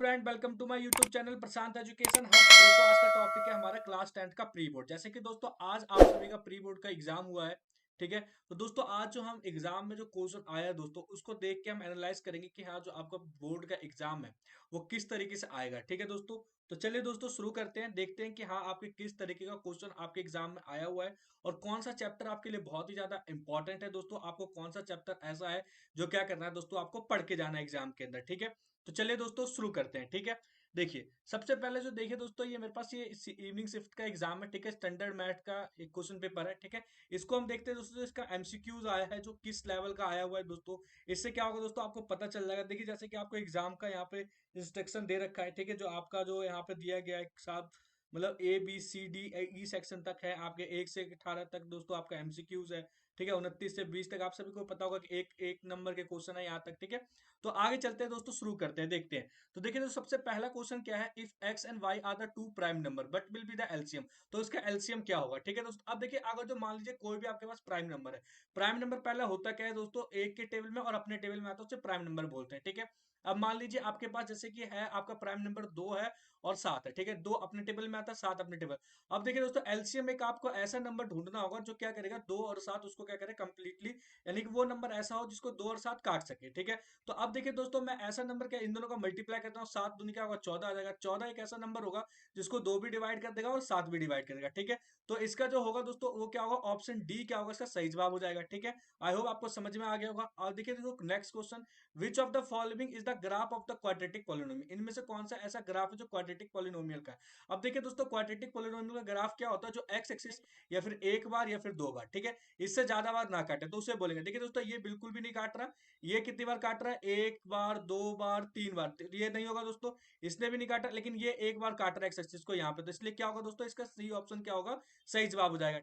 Friend, welcome to my YouTube channel Prashant education hub. दोस्तों, आज का टॉपिक है हमारा क्लास 10th का प्री बोर्ड। जैसे कि दोस्तों आज आप सभी का प्री बोर्ड का एग्जाम हुआ है। ठीक है, तो दोस्तों आज जो हम एग्जाम में जो क्वेश्चन आया है दोस्तों, उसको देख के हम एनालाइज करेंगे कि हाँ, जो आपका बोर्ड का एग्जाम है वो किस तरीके से आएगा। ठीक है दोस्तों, तो चलिए दोस्तों शुरू करते हैं, देखते हैं कि हाँ आपके किस तरीके का क्वेश्चन आपके एग्जाम में आया हुआ है और कौन सा चैप्टर आपके लिए बहुत ही ज्यादा इंपॉर्टेंट है। दोस्तों आपको कौन सा चैप्टर ऐसा है जो क्या करना है दोस्तों, आपको पढ़ के जाना है एग्जाम के अंदर। ठीक है, तो चलिए दोस्तों शुरू करते हैं। ठीक है, देखिए सबसे पहले जो देखिए दोस्तों, ये मेरे पास ये इवनिंग शिफ्ट का एग्जाम है। ठीक है, स्टैंडर्ड मैथ का एक क्वेश्चन पेपर है। ठीक है, इसको हम देखते हैं दोस्तों, जो इसका एमसीक्यूज आया है, जो किस लेवल का आया हुआ है दोस्तों। इससे क्या होगा दोस्तों, आपको पता चल जाएगा। देखिए जैसे कि आपको एग्जाम का यहाँ पे इंस्ट्रक्शन दे रखा है। ठीक है, जो आपका जो यहाँ पे दिया गया है साथ, मतलब ABCD E सेक्शन तक है आपके, 1 से 18 तक दोस्तों आपका एमसीक्यूज है। ठीक है, 29 से 20 तक आप सभी को पता होगा कि एक एक नंबर के क्वेश्चन है यहाँ तक। ठीक है, तो आगे चलते हैं दोस्तों, शुरू करते हैं, देखते हैं। तो देखिए, तो सबसे पहला क्वेश्चन क्या है, if X and Y are the two prime number but will be the LCM. तो इसका एलसीएम क्या होगा। ठीक है दोस्तों, अब देखिए, अगर जो मान लीजिए कोई भी आपके पास प्राइम नंबर है, प्राइम नंबर पहले होता क्या है दोस्तों, एक के टेबल में और अपने टेबल में आता है, उसे प्राइम नंबर बोलते हैं। ठीक है, अब मान लीजिए आपके पास जैसे कि है, आपका प्राइम नंबर 2 है और 7 है। ठीक है, 2 अपने टेबल में आता है, 7 अपने टेबल। अब देखिए दोस्तों, एलसीएम एक आपको ऐसा नंबर ढूंढना होगा जो क्या करेगा, 2 और 7 उसको क्या करे कंप्लीटली, यानी कि वो नंबर ऐसा हो जिसको 2 और 7 काट सके। ठीक है, तो अब देखिए दोस्तों, मैं ऐसा नंबर क्या इन दोनों का मल्टीप्लाई करता हूँ, 7 दूनी क्या होगा 14 आ जाएगा। 14 एक ऐसा नंबर होगा जिसको 2 भी डिवाइड कर देगा और 7 भी डिवाइड करेगा। ठीक है, तो इसका जो होगा दोस्तों, वो क्या होगा, ऑप्शन डी क्या होगा, इसका सही जवाब हो जाएगा। ठीक है, आई होप आपको समझ में आ गया होगा। और देखिए दोस्तों, next question, which of the following is the graph of the quadratic polynomial. इनमें से कौन सा ऐसा ग्राफ है जो क्वाड्रेटिक पॉलिनोमियल का है। अब देखिए दोस्तों, क्वाड्रेटिक पॉलिनोमियल का ग्राफ क्या होता है, जो एक्स एक्सिस या फिर एक बार या फिर 2 बार, ठीक है, इससे ज्यादा बार ना काटे तो उसे बोलेंगे। देखिए दोस्तों, ये बिल्कुल भी नहीं काट रहा, ये कितनी बार काट रहा है, 1 बार 2 बार 3 बार, तो ये नहीं होगा दोस्तों, इसने भी नहीं काटा, लेकिन ये 1 बार काट रहा है एक्स एक्सिस को यहाँ पे, तो इसलिए क्या होगा दोस्तों, इसका सी ऑप्शन क्या होगा, सही जवाब हो जाएगा।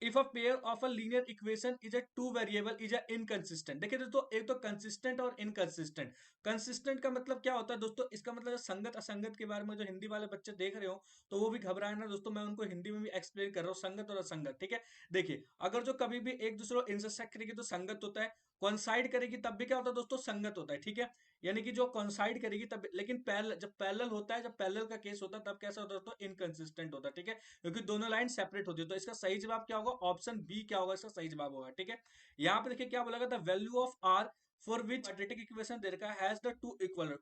If a pair of a linear equation is a two variable is a inconsistent. देखिए दोस्तों, एक तो कंसिस्टेंट और इनकंसिस्टेंट। कंसिस्टेंट का मतलब क्या होता है दोस्तों, इसका मतलब संगत असंगत के बारे में जो हिंदी वाले बच्चे देख रहे हो, तो वो भी घबराए ना दोस्तों, मैं उनको हिंदी में भी एक्सप्लेन कर रहा हूँ, संगत और असंगत। ठीक है, देखिए अगर जो कभी भी एक दूसरे को इंटरसेक्ट करेगी तो संगत होता है, कोइंसाइड करेगी तब भी क्या होता है दोस्तों, संगत होता है। ठीक है, यानी कि जो कोइंसाइड करेगी तब, लेकिन जब पैरेलल होता है, जब पैरेलल का केस होता है तब कैसा होता है दोस्तों, इनकंसिस्टेंट होता है। ठीक है, क्योंकि दोनों लाइन सेपरेट होती है, तो इसका सही जवाब क्या होगा, ऑप्शन बी क्या होगा, इसका सही जवाब होगा। ठीक है, यहाँ पे देखिए क्या बोला गया था, value of R for which quadratic equation दे रखा है has the two equal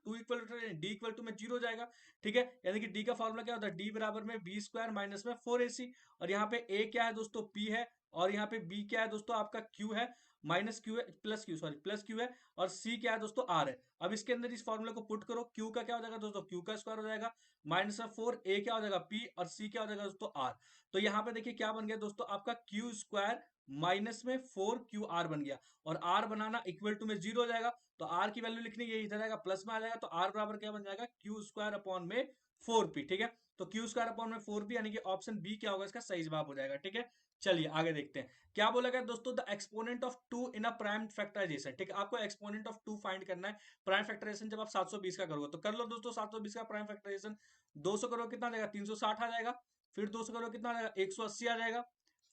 D equal to में 0 हो जाएगा। ठीक है, यानी कि डी का फॉर्मूला क्या होता है, डी बराबर में बी स्क्वायर माइनस में 4ac, और यहाँ पे ए क्या है दोस्तों, पी है, और यहाँ पे बी क्या है दोस्तों, आपका क्यू है, माइनस क्यू है, plus Q, sorry plus Q है, और सी क्या है दोस्तों, आर है। अब इसके अंदर इस फॉर्मूले को पुट करो, क्यू का क्या हो जाएगा दोस्तों, क्यू का स्क्वायर हो जाएगा, माइनस में 4, ए क्या हो जाएगा पी, और सी क्या हो जाएगा दोस्तों, आर। तो यहाँ पे देखिए क्या बन गया दोस्तों, आपका क्यू स्क्वायर माइनस में 4QR बन गया, और आर बनाना इक्वल टू में 0 हो जाएगा, तो आर की वैल्यू लिखनी है, इधर आएगा प्लस में आ जाएगा, तो आर बराबर क्या बन जाएगा, क्यू स्क्वायर अपॉन में 4p। ठीक है, तो क्यू स्क्वायर अपॉन में 4p, यानी कि ऑप्शन बी क्या होगा, इसका सही जवाब हो जाएगा। ठीक है, चलिए आगे देखते हैं क्या बोला गया दोस्तों, the exponent of 2 in a prime factorization. ठीक है, आपको एक्सपोनेंट ऑफ 2 फाइंड करना है। प्राइम फैक्टराइजेशन जब आप 720 का करोगे तो कर लो दोस्तों, 720 का प्राइम फैक्टराइजेशन, 200 करोगे कितना आ जाएगा, 360 आ जाएगा, फिर 200 करोगे कितना आ जाएगा, 180 आ जाएगा,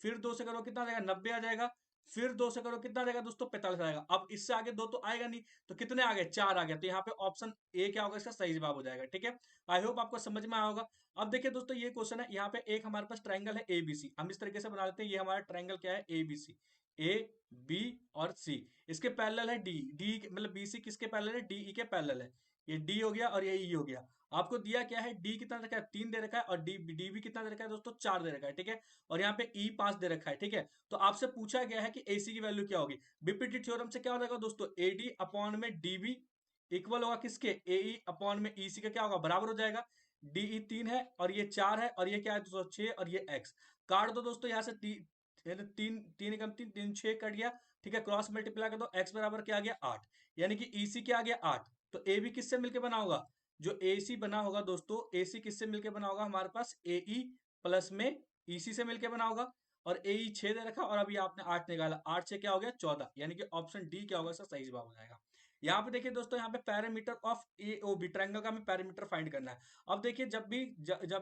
फिर 2 से करो कितना आ जाएगा, 90 आ जाएगा, फिर 2 से करो कितना आ जाएगा दोस्तों, 45 आ जाएगा। अब इससे आगे 2 तो आएगा नहीं, तो कितने आ गए, 4 आ गया, तो यहाँ पे ऑप्शन ए क्या होगा, इसका सही जवाब हो जाएगा। ठीक है, आई होप आपको समझ में आया होगा। अब देखिए दोस्तों, ये क्वेश्चन है, यहाँ पे एक हमारे पास ट्रायंगल है एबीसी, हम इस तरीके से बना लेते हैं, ये हमारा ट्रायंगल क्या है, एबीसी, ए बी और सी, इसके पैरेलल है डी, डी मतलब बीसी किसके पैरेलल है, डीई के पैरेलल है। ये डी हो गया और ये ई हो गया। आपको दिया क्या है, डी कितना रखा है, 3 दे रखा है, और डी भी कितना दे रखा है दोस्तों, 4 दे रखा है। ठीक है, और यहाँ पे ई 5 दे रखा है। ठीक है, तो आपसे पूछा गया है कि एसी की वैल्यू क्या होगी। बीपीटी थ्योरम से क्या हो जाएगा दोस्तों, एडी अपॉन में डीबी इक्वल होगा किसके, एई अपॉन में ईसी का क्या होगा, बराबर हो जाएगा। डीई 3 है और ये 4 है, और ये क्या है दोस्तों 6, और ये एक्स काट दो दोस्तों, यहाँ से तीन तीन एकम तीन, 6 कट गया। ठीक है, क्रॉस मल्टीप्लाई कर दो, एक्स बराबर क्या आ गया 8, यानी कि ईसी क्या आ गया 8। तो ए बी किससे मिलकर बना होगा, जो ए सी बना होगा दोस्तों, ए सी किससे मिलकर बना होगा, हमारे पास ए ई प्लस में ईसी से मिलकर बना होगा, और ए ई 6 दे रखा, और अभी आपने 8 निकाला, 8 से क्या हो गया 14, यानी कि ऑप्शन डी क्या होगा, इसका सही जवाब हो जाएगा। यहाँ पे देखिए दोस्तों, यहाँ पे perimeter of A O B, triangle का हमें पैरामीटर फाइंड करना है। अब देखिए, जब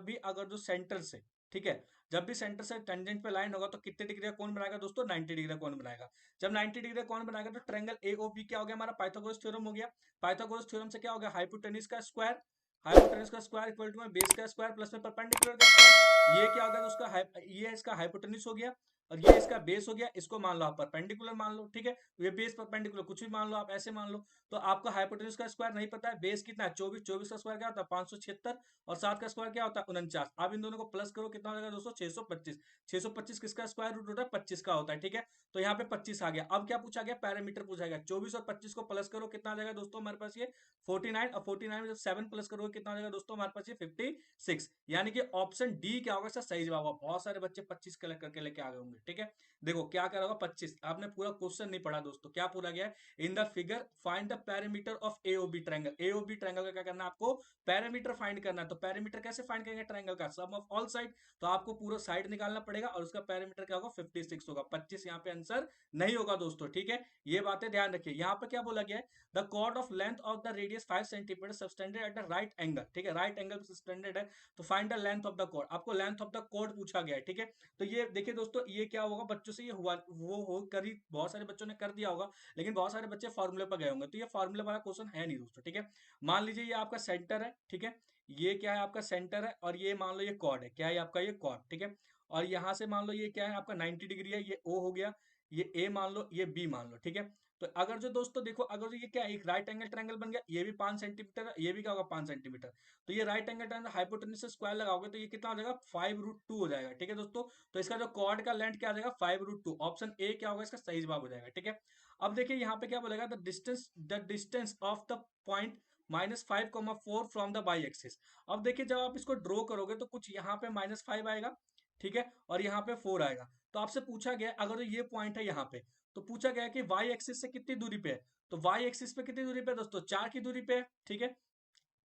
भी अगर जो सेंटर से, ठीक है, जब भी सेंटर से टेंजेंट पे लाइन होगा तो कितने डिग्री का कोण बनाएगा दोस्तों, 90 डिग्री का कोण बनाएगा। जब 90 डिग्री का कोण बनाएगा तो ट्रायंगल एओबी क्या हो गया, हमारा पाइथागोरस थ्योरम हो गया। पाइथागोरस थ्योरम से क्या हो गया, हाइपोटेन्यूज का स्क्वायर हाइपोटेन्यूज का स्क्वायर इक्वल टू में बेस का स्क्वायर प्लस में परपेंडिकुलर का स्क्वायर। ये क्या हो गया दोस्तों, ये इसका हाइपोटेन्यूज हो गया और ये इसका बेस हो गया। इसको मान लो आप परपेंडिकुलर मान लो, ठीक है। ये बेस परपेंडिकुलर कुछ भी मान लो आप, ऐसे मान लो। तो आपको हाइपोटेन्यूज का स्क्वायर नहीं पता है, बेस कितना है 24, 24 का स्क्वायर क्या होता है 576 और 7 का स्क्वायर क्या होता है 49। आप इन दोनों को प्लस करो कितना हो जाएगा दोस्तों 625। 625 किसका स्क्वायर रूट होता है 25 का होता है, ठीक है। तो यहाँ पे 25 आ गया। अब क्या पूछा गया, पैरामीटर पूछा गया। 24 और 25 को प्लस करो कितना आ जाएगा दोस्तों हमारे पास ये 49 और 49 में जब 7 प्लस करोगे कितना आ जाएगा दोस्तों हमारे पास ये 56। यानी कि ऑप्शन डी क्या होगा, सही जवाब होगा। बहुत सारे बच्चे 25 कलेक्ट करके लेके आ गए होंगे, ठीक है। देखो क्या करा होगा 25, आपने पूरा क्वेश्चन नहीं पढ़ा दोस्तों। क्या पूरा गया है, in the figure find the perimeter of AOB triangle. AOB triangle का क्या करना है आपको, पैरामीटर फाइंड करना है। तो पैरामीटर कैसे फाइंड करेंगे ट्रायंगल का, सम ऑफ ऑल साइड। तो आपको पूरा साइड निकालना पड़ेगा और उसका पैरामीटर क्या होगा 56 होगा। 25 यहाँ पे आंसर नहीं होगा दोस्तों, ठीक है। ये बातें ध्यान रखिए। यहाँ पे क्या बोला गया है, the chord of length of the radius 5 centimetre subtended at the right angle, ठीक है। राइट एंगल सबटेंडेड है तो find the length of the chord. आपको लेंथ ऑफ द कॉर्ड पूछा गया है, ठीक है। तो ये देखिए दोस्तों, ये क्या होगा, बच्चों से ये हुआ वो हो करी, बहुत सारे बच्चों ने कर दिया होगा, लेकिन बहुत सारे बच्चे फॉर्मूले पर गए होंगे। तो ये फॉर्मूले वाला क्वेश्चन है नहीं दोस्तों, ठीक है। मान लीजिए ये आपका सेंटर है, ठीक है। ये क्या है आपका सेंटर है और ये मान लो ये कॉर्ड है, क्या है आपका ये कॉर्ड, ठीक है। और यहां से मान लो ये क्या है आपका 90 डिग्री है, ये ओ हो गया, ये ए मान लो, ये बी मान लो, ठीक है। तो अगर जो दोस्तों देखो, अगर जो ये क्या है एक राइट एंगल ट्रायंगल बन गया, ये भी 5 सेंटीमीटर है, ये भी क्या होगा 5 सेंटीमीटर। तो ये राइट एंगल ट्रायंगल हाइपोटेन्यूज से स्क्वायर लगाओगे तो ये कितना हो जाएगा 5√2 हो जाएगा, ठीक है दोस्तों। तो इसका जो कॉर्ड का लेंथ क्या आ जाएगा 5√2। ऑप्शन ए क्या होगा इसका सही जवाब हो जाएगा, ठीक है। अब देखिए यहाँ पे क्या बोलेगा, the distance of the point -5,4 from the by axis. अब देखिए जब आप इसको ड्रॉ करोगे तो कुछ यहाँ पे -5 आएगा, ठीक है, और यहाँ पे 4 आएगा। तो आपसे पूछा गया अगर ये पॉइंट है यहाँ पे, तो पूछा गया कि वाई एक्सिस से कितनी दूरी पे है। तो वाई एक्सिस पे कितनी दूरी पे है दोस्तों, 4 की दूरी पे है, ठीक है।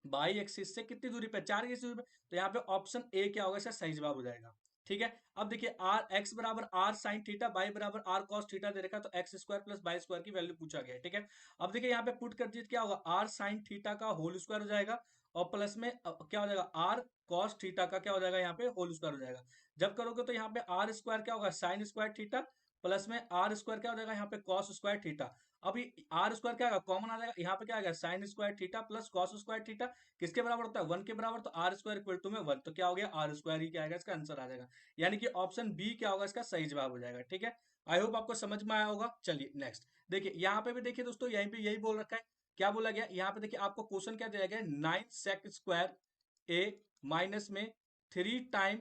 बाई एक्सिस से कितनी दूरी पे, 4 की दूरी पे। तो यहाँ पे ऑप्शन ए क्या होगा इसका सही जवाब हो जाएगा, ठीक है। अब देखिए आर एक्स बराबर आर साइन थीटा, बाई बराबर आर कॉस थीटा दे रखा, तो x square plus by square की वैल्यू पूछा गया है, ठीक है। अब देखिए यहाँ पे पुट कर दीजिए क्या होगा, आर साइन थीटा का होल स्क्वायर हो जाएगा और प्लस में क्या हो जाएगा आर कॉस थीटा का क्या हो जाएगा यहाँ पे होल स्क्वायर हो जाएगा। जब करोगे तो यहाँ पे आर स्क्वायर क्या होगा साइन स्क्वायर थीटा प्लस में आर स्क्वायर क्या हो जाएगा यहाँ पे कॉस स्क्वायर थीटा। अब ये आर स्क्वायर क्या आएगा कॉमन आ जाएगा, यहाँ पे क्या आएगा sine square theta plus cos square theta किसके बराबर होता है 1 के बराबर। तो आर स्क्वायर इक्वल टू में 1, तो क्या हो गया आर स्क्वायर ही क्या आएगा इसका आंसर आ जाएगा। यानी कि ऑप्शन बी क्या होगा इसका सही जवाब हो जाएगा, ठीक है। आई होप आपको समझ में आया होगा। चलिए नेक्स्ट देखिए, यहाँ पे भी देखिए दोस्तों यहीं पे यही बोल रखा है। क्या बोला गया यहाँ पे देखिए, आपको क्वेश्चन क्या दिया गया 9 सेक स्क्वायर ए माइनस में 3 टाइम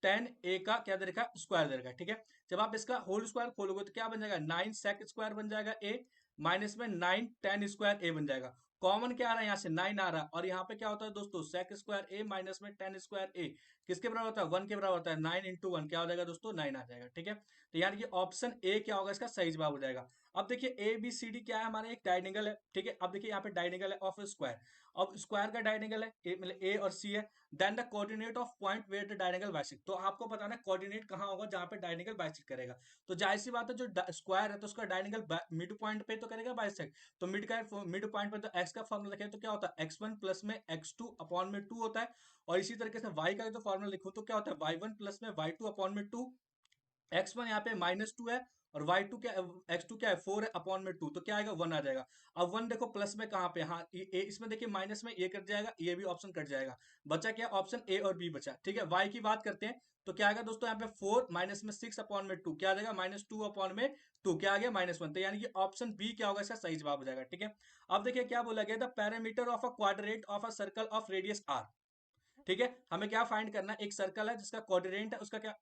10 ए का क्या दे रखा है स्क्वायर दे रखा है, ठीक है। जब आप इसका होल स्क्वायर खोलोगे तो क्या बन जाएगा 9 सेक स्क्वायर बन जाएगा ए माइनस में 9 10 स्क्वायर ए बन जाएगा। कॉमन क्या आ रहा है यहाँ से 9 आ रहा है और यहाँ पे क्या होता है दोस्तों सेक स्क्वायर ए माइनस में 10 स्क्वायर ए किसके बराबर होता है 1 के बराबर होता है। 9 इंटू 1 क्या हो जाएगा दोस्तों 9 आ जाएगा, ठीक है। तो यानी कि ऑप्शन ए क्या होगा इसका सही जवाब हो जाएगा। अब देखिए ए बी सी डी क्या है हमारे एक डायनेगल है, ठीक है। अब देखिए यहाँ पे डायनेगल है ऑफ स्क्वायर। अब स्क्वायर का डायनेगल है मतलब ए और सी है। Then the coordinate of point where the diagonal bisect. तो आपको बताना है कोऑर्डिनेट कहाँ होगा जहां पे डायनेगल बाइसेक्ट करेगा। तो जाहिर सी बात है जो स्क्वायर है तो उसका डायनेगल मिड पॉइंट पे तो करेगा बाइसेक्ट। तो मिड पॉइंट पे तो एक्स का फॉर्मूला लिखे तो क्या होता है x1 प्लस में x2 अपॉन में 2 होता है। और इसी तरीके से y का जो फॉर्मूला लिखो तो क्या होता है y1 प्लस में y2 अपॉन में 2। x1 यहाँ पे -2 है और y2 क्या x2 क्या है 4 है अपॉन में 2, तो क्या आएगा 1 आ जाएगा। अब 1 देखो प्लस में कहाँ पे, हाँ इसमें देखिए माइनस में ये कट जाएगा, ये भी ऑप्शन कट जाएगा। बचा क्या ऑप्शन ए और बी बचा, ठीक है। y की बात करते हैं तो क्या आएगा दोस्तों यहाँ पे 4 माइनस में 6 अपॉन में 2 क्या आ जाएगा -2 अपॉन में 2 क्या आ गया -1। तो यानी कि ऑप्शन बी क्या होगा इसका सही जवाब हो जाएगा, ठीक है। अब देखिए क्या बोला गया, the perimeter of a quadrant of a circle of radius R, ठीक है। हमें क्या फाइंड करना है, एक सर्कल है जिसका क्वाड्रेंट है उसका क्या।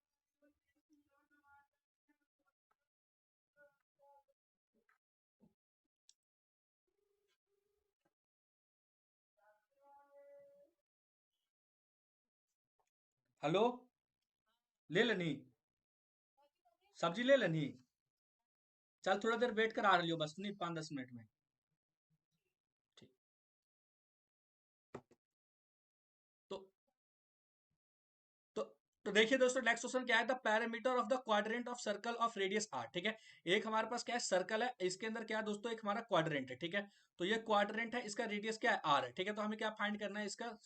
हेलो, ले लेनी सब्जी ले लेनी। चल थोड़ा देर वेट कर आ रही हो बस, नहीं 5-10 मिनट में। ठीक। तो तो तो देखिए दोस्तों नेक्स्ट क्वेश्चन क्या है, the perimeter of the quadrant of circle of radius R, ठीक है। एक हमारे पास क्या है सर्कल है, इसके अंदर क्या है दोस्तों एक हमारा क्वाड्रेंट है, ठीक है। तो ये क्वाड्रेंट है, इसका रेडियस क्या है आर है, ठीक है। तो हमें क्या फाइंड करना है इसका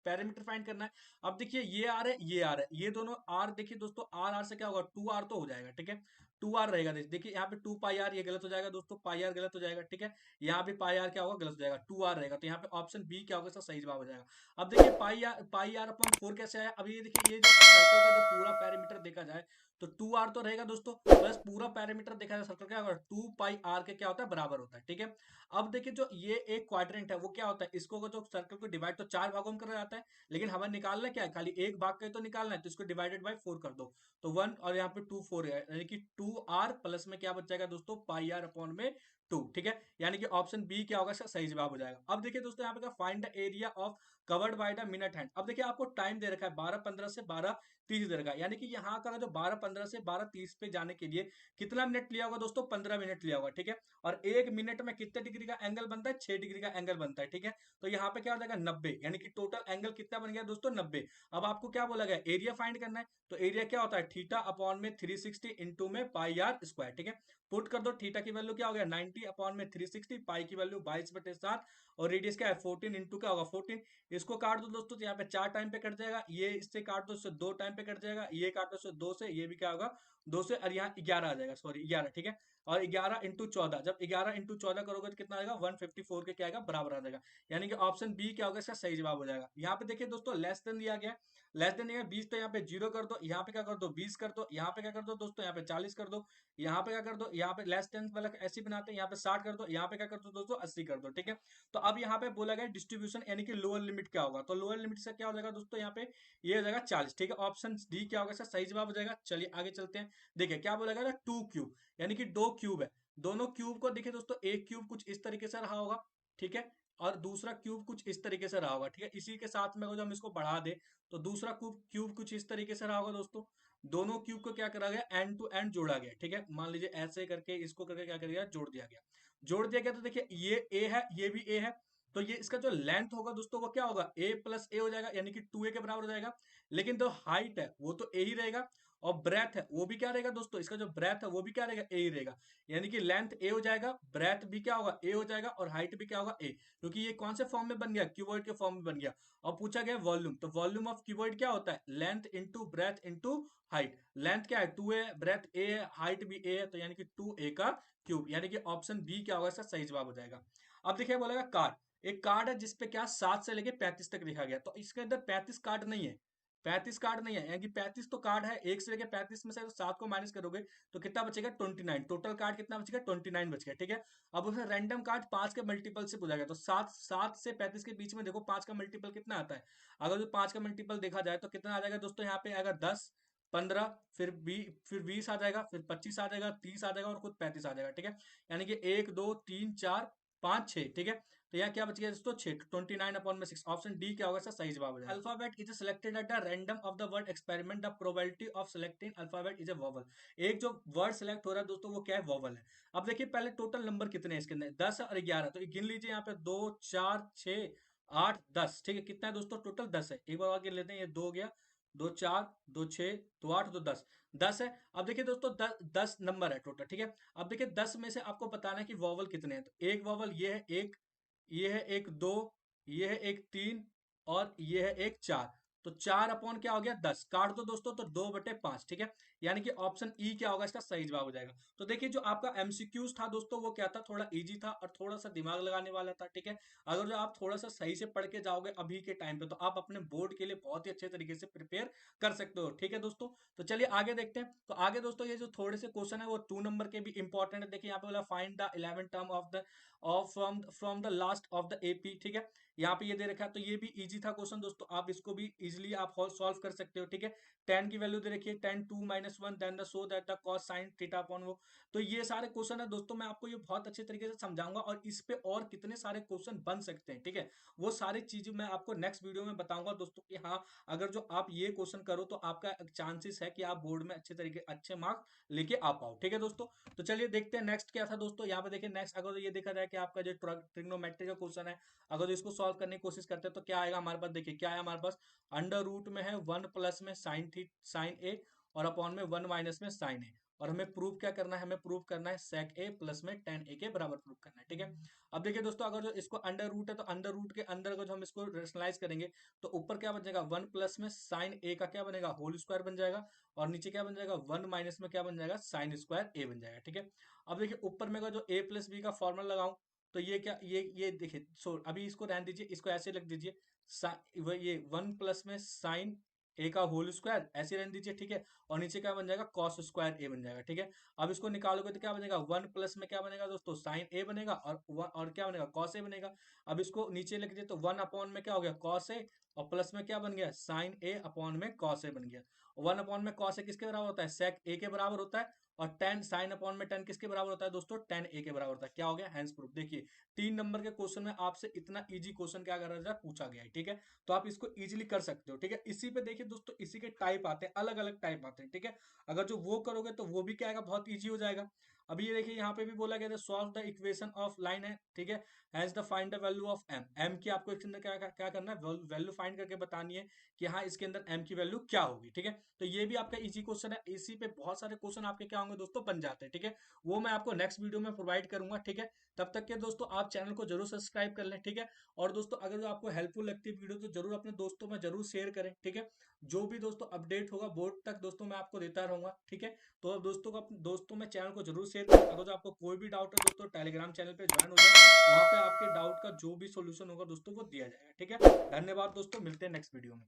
पैरामीटर फाइंड करना है। अब देखिए ये आर है ये आर है, ये दोनों आर देखिए दोस्तों आर आर से क्या होगा 2r तो हो जाएगा, ठीक है। टू आर रहेगा। देखिए यहाँ पे 2 पाई आर, ये गलत हो जाएगा दोस्तों, पाई आर गलत हो जाएगा, ठीक है। यहाँ पे पाई आर क्या होगा, गलत हो जाएगा, 2 आर रहेगा। तो यहाँ पे ऑप्शन बी क्या होगा, इसका सही जवाब हो जाएगा। अब देखिए पाई आर अपॉन 4 कैसे आया। अब ये देखिए, ये जो सर्कल का जो पूरा पैरामीटर देखा जाए तो 2 आर तो रहेगा दोस्तों, बस पूरा पैरामीटर देखा जाए सर्कल क्या होगा, 2 पाई आर के क्या होता है, बराबर होता है, ठीक है। अब देखिए जो ये एक क्वाड्रेंट है वो क्या होता है, इसको जो सर्कल को डिवाइड तो 4 भागों में करा जाता है, लेकिन हमें निकालना क्या है, खाली एक भाग का ही तो निकालना है, तो इसको डिवाइडेड बाय 4 कर दो, तो 1 और यहाँ पे 2 4 है, यानी कि 2 आर प्लस में क्या बच जाएगा दोस्तों, पाई आर अपॉन में 2, ठीक है। यानी कि ऑप्शन बी क्या होगा, इसका सही जवाब हो जाएगा। अब देखिए दोस्तों यहाँ पे find the area of covered by the minute hand. अब देखिए आपको टाइम दे रखा है 12:15 से 12:30 दे रखा है, यानी कि यहाँ का जो 12:15 से 12:30 पे जाने के लिए कितना मिनट लिया होगा दोस्तों, 15 मिनट लिया होगा, ठीक है। और 1 मिनट में कितने डिग्री का एंगल बनता है, 6 डिग्री का एंगल बनता है, ठीक है। तो यहाँ पे क्या हो जाएगा, 90, यानी कि टोटल एंगल कितना बन गया दोस्तों, 90। अब आपको क्या बोला गया, एरिया फाइंड करना है, तो एरिया क्या होता है, थीटा अपॉन में 360 इंटू में पाई आर स्क्वायर, ठीक है। पुट कर दो, थीटा की वैल्यू क्या हो गया 90 अपॉन में 360, पाई की वैल्यू 22/7, और रेडियस क्या है 14 इंटू क्या होगा 14। इसको काट दो दोस्तों, तो यहाँ पे 4 टाइम पे कट जाएगा, ये इससे काट दो, इससे 2 टाइम पे कट जाएगा, ये काट दो इससे 2 से, ये भी क्या होगा 2 से, और यहाँ 11 आ जाएगा, सॉरी 11, ठीक है। और 11 इंटू 14, जब 11 इंटू 14 करोगे तो कितना आएगा, 154 के क्या आएगा, बराबर आ जाएगा। यानी कि ऑप्शन बी क्या होगा, इसका सही जवाब हो जाएगा। यहाँ पे देखिए दोस्तों लेस देन दिया गया, लेस देन दिया 20, तो यहाँ पे 0 कर दो, यहाँ पे क्या कर दो 20 कर दो, यहाँ पे क्या कर दो दोस्तों, यहाँ पे 40 कर दो, यहाँ पे क्या कर दो, यहाँ पे लेस देन वाला ऐसे बनाते हैं, यहाँ पे 60 कर दो, यहाँ पे क्या कर दो दोस्तों 80 कर दो, ठीक है। तो अब यहाँ पे बोला गया डिस्ट्रीब्यूशन, यानी कि लोअर लिमिट क्या होगा, तो लोअर लिमिट से क्या हो जाएगा दोस्तों, यहाँ पे ये हो जाएगा 40, ठीक है। ऑप्शन डी क्या होगा, इसका सही जवाब हो जाएगा। चलिए आगे चलते हैं। देखिए क्या बोला गया, 2 क्यूब, यानी कि 2 क्यूब है। दोनों क्यूब को देखिए दोस्तों, एक क्यूब कुछ इस तरीके से रहा होगा, ठीक है, और दूसरा क्यूब कुछ इस तरीके से रहा होगा, ठीक है। इसी के साथ में अगर हम इसको बढ़ा दे तो दूसरा क्यूब कुछ इस तरीके से रहा होगा दोस्तों। दोनों क्यूब को क्या करा गया, एंड टू एंड जोड़ा गया, ठीक है। मान लीजिए ऐसे करके इसको करके क्या कर गया, जोड़ दिया गया, जोड़ दिया गया। तो देखिए ये ए है, ये भी ए है, तो ये इसका जो लेंथ होगा दोस्तों वो क्या होगा, ए प्लस ए हो जाएगा, यानी कि 2a के बराबर हो जाएगा। लेकिन जो हाइट है वो तो ए ही रहेगा, और ब्रेथ है वो भी क्या रहेगा दोस्तों, इसका जो ब्रेथ है वो भी क्या रहेगा, ए ही रहेगा। यानी कि लेंथ ए हो जाएगा, ब्रेथ भी क्या होगा, ए हो जाएगा, और हाइट भी क्या होगा, ए, क्योंकि ये कौन से फॉर्म में बन गया, क्यूबॉइड के फॉर्म में बन गया। और पूछा गया वॉल्यूम, तो वॉल्यूम ऑफ क्यूबॉइड क्या होता है, length into breadth into height. Length क्या है 2a, ब्रेथ ए है, हाइट भी ए है, तो यानी कि 2a का क्यूब, यानी कि ऑप्शन बी क्या होगा, इसका सही जवाब हो जाएगा। अब देखिए बोलेगा कार्ड, एक कार्ड है जिसपे क्या 7 से लेके 35 तक लिखा गया, तो इसके अंदर 35 कार्ड नहीं है, 35 कार्ड नहीं है, यानी कि 35 तो कार्ड है, 1 से लेके 35 में से 7 को माइनस करोगे तो कितना बचेगा 29, टोटल कार्ड कितना बचेगा 29 बच गया, ठीक है। अब उसने रैंडम कार्ड 5 के मल्टीपल से पूछा गया, तो 7 से 35 के बीच में देखो 5 का मल्टीपल कितना आता है। अगर जो 5 का मल्टीपल देखा जाए तो कितना आ जाएगा दोस्तों, यहाँ पे आएगा 10, 15, फिर 20 आ जाएगा, फिर 25 आ जाएगा, 30 आ जाएगा, और खुद 35 आ जाएगा, ठीक है। यानी कि 1 2 3 4 5 6, ठीक है। तो यहाँ क्या बच गया दोस्तों 6, 29/6, ऑप्शन डी क्या होगा, इसका सही जवाब हो जाएगा। Alphabet is selected at the random of the word experiment, the probability of selecting alphabet is a vowel. एक जो वर्ड सिलेक्ट हो रहा है दोस्तों वो क्या है, वोवल है। अब देखिए पहले टोटल नंबर कितने हैं इसके अंदर, 10 और 11, तो गिन लीजिए यहाँ पे 2 4 6 8 10, ठीक है। कितना है दोस्तों, टोटल 10 है। एक बार और गिन लेते हैं, ये 2 गया, 2 4 2 6 2 8 2 10, 10 है। अब देखिए दोस्तों 10 नंबर है टोटल, ठीक है। अब देखिए 10 में से आपको बताना है कि वोवल कितने हैं, तो एक वोवल ये है एक, ये है एक 2, ये है एक 3, और ये है एक 4, तो 4 अपॉन क्या हो गया 10, काट दो दोस्तों तो 2/5, ठीक है। यानी कि ऑप्शन ई क्या होगा, इसका सही जवाब हो जाएगा। तो देखिए जो आपका एमसीक्यूज था दोस्तों वो क्या था, थोड़ा इजी था और थोड़ा सा दिमाग लगाने वाला था, ठीक है। अगर जो आप थोड़ा सा सही से पढ़ के जाओगे अभी के टाइम पे तो आप अपने बोर्ड के लिए बहुत ही अच्छे तरीके से प्रिपेयर कर सकते हो, ठीक है दोस्तों। तो चलिए आगे देखते हैं। तो आगे दोस्तों ये जो थोड़े से क्वेश्चन है वो 2 नंबर के भी इंपॉर्टेंट है। देखिए यहाँ पे बोला find the 11 term of the from the last of the AP, ठीक है। यहाँ पे ये दे रखा है, तो ये भी इजी था क्वेश्चन दोस्तों, आप इसको भी इजीली आप सॉल्व कर सकते हो, ठीक है। 10 की वैल्यू दे रखी है, 10 2 - 1 then the so that the cos sin theta upon वो। तो ये सारे क्वेश्चन है दोस्तों, मैं आपको ये बहुत अच्छे तरीके से समझाऊंगा, और इस पे और कितने सारे क्वेश्चन बन सकते हैं, ठीक है। वो सारी चीजें मैं आपको नेक्स्ट वीडियो में बताऊंगा दोस्तों कि हाँ, अगर जो आप ये क्वेश्चन करो तो आपका चांसेस है कि आप बोर्ड में अच्छे तरीके अच्छे मार्क्स लेके आ पाओ, ठीक है दोस्तों। तो चलिए देखते हैं नेक्स्ट क्या था दोस्तों। यहाँ पे देखिए नेक्स्ट, अगर ये देखा जाए कि आपका जो ट्रिग्नोमेट्री का क्वेश्चन है, अगर इसको सॉल्व करने की कोशिश करते हैं तो क्या आएगा हमारे पास, देखिए क्या है हमारे पास, अंडर रूट में है 1 प्लस में साइन ए, और अपॉन में 1 माइनस में साइन ए, और हमें प्रूव क्या करना है, हमें प्रूव करना है sec a प्लस में tan a के बराबर प्रूव करना है। ठीक है, अब देखिए दोस्तों, अगर जो इसको अंडर रूट है तो अंडर रूट के अंदर अगर जो हम इसको रेशनलाइज करेंगे तो ऊपर क्या बन जाएगा, 1 प्लस में साइन a का क्या बनेगा, होल स्क्वायर बन जाएगा, और नीचे क्या बन जाएगा, 1 माइनस में क्या बन जाएगा, साइन स्क्वायर a बन जाएगा। ठीक है, अब देखिए ऊपर में अगर जो a प्लस बी का फॉर्मूला लगाऊं तो ये क्या, ये देखिए, सो अभी इसको रहने दीजिए, इसको ऐसे लिख दीजिए, ये 1 प्लस में साइन ए का होल स्क्वायर ऐसे रहने दीजिए। ठीक है, और नीचे क्या बन जाएगा, कॉस स्क्वायर ए बन जाएगा। ठीक है, अब इसको निकालोगे तो क्या बनेगा, 1 प्लस में क्या बनेगा दोस्तों, साइन ए बनेगा, और क्या बनेगा, कॉस ए बनेगा। अब इसको नीचे लिख दिए तो 1 अपॉन में क्या हो गया, कॉस ए, और प्लस में क्या बन गया, साइन ए अपॉन में कॉस ए बन गया। 1 अपॉन में कॉस ए किसके बराबर होता है, सेक ए के बराबर होता है, और टेन साइन अपॉन में टेन किसके बराबर होता है दोस्तों, टेन ए के बराबर होता है। क्या हो गया, हैंस प्रूफ। देखिए 3 नंबर के क्वेश्चन में आपसे इतना इजी क्वेश्चन क्या कर रहा है, पूछा गया है। ठीक है, तो आप इसको इजीली कर सकते हो। ठीक है, इसी पे देखिए दोस्तों, इसी के टाइप आते हैं, अलग अलग टाइप आते हैं। ठीक है, अगर जो वो करोगे तो वो भी क्या आएगा, बहुत इजी हो जाएगा। अभी ये देखिए यहाँ पे भी बोला गया था, solve the equation of line है। ठीक है, has the find the value of M, M की आपको इसके अंदर क्या क्या करना है, वैल्यू फाइंड करके बतानी है कि हाँ इसके अंदर एम की वैल्यू क्या होगी। ठीक है, तो ये भी आपका इजी क्वेश्चन है, इसी पे बहुत सारे क्वेश्चन आपके क्या होंगे दोस्तों, बन जाते हैं। ठीक है, वो मैं आपको नेक्स्ट वीडियो में प्रोवाइड करूंगा। ठीक है, तब तक के दोस्तों आप चैनल को जरूर सब्सक्राइब कर लें। ठीक है, और दोस्तों अगर जो आपको हेल्पफुल लगती है वीडियो तो जरूर अपने दोस्तों में जरूर शेयर करें। ठीक है, जो भी दोस्तों अपडेट होगा बोर्ड तक दोस्तों मैं आपको देता रहूंगा। ठीक है, तो अब दोस्तों को दोस्तों में चैनल को जरूर शेयर करें। अगर जो आपको कोई भी डाउट है दोस्तों, टेलीग्राम चैनल पे ज्वाइन हो जाए, वहां पे आपके डाउट का जो भी सोल्यूशन होगा दोस्तों वो दिया जाएगा। ठीक है, धन्यवाद दोस्तों, मिलते हैं नेक्स्ट वीडियो में।